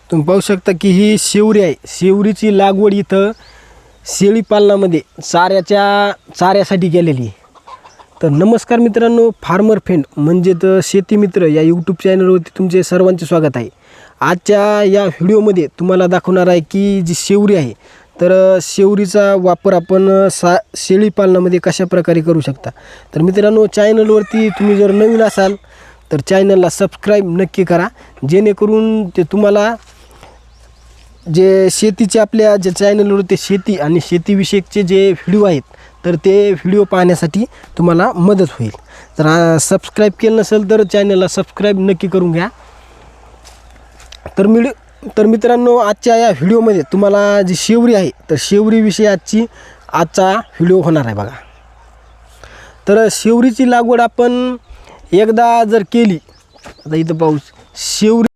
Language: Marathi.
तुम्ही पाहू शकता की ही शेवरी आहे. शेवरीची लागवड इथं शेळी पालनामध्ये चाऱ्यासाठी केलेली आहे. तर नमस्कार मित्रांनो, फार्मर फ्रेंड म्हणजेच शेती मित्र या यूट्यूब चॅनलवरती तुमचे सर्वांचे स्वागत आहे. आजच्या या व्हिडिओमध्ये तुम्हाला दाखवणार आहे की जी शेवरी आहे, तर शेवरीचा वापर आपण शेळी पालनामध्ये कशा प्रकारे करू शकता. तर मित्रांनो, चॅनलवरती तुम्ही जर नवीन असाल तर चॅनलला सबस्क्राईब नक्की करा, जेणेकरून ते तुम्हाला जे शेतीचे आपल्या जे चॅनलवर ते शेती आणि शेतीविषयकचे जे व्हिडिओ आहेत तर ते व्हिडिओ पाहण्यासाठी तुम्हाला मदत होईल. जर सबस्क्राईब केलं नसेल तर चॅनलला सबस्क्राईब नक्की करून घ्या. तर मित्रांनो, आजच्या या व्हिडिओमध्ये तुम्हाला जी शेवरी आहे तर शेवरीविषयी आजचा व्हिडिओ होणार आहे बघा. तर शेवरीची लागवड आपण एकदा जर केली, आता इथं पाऊस शेवरी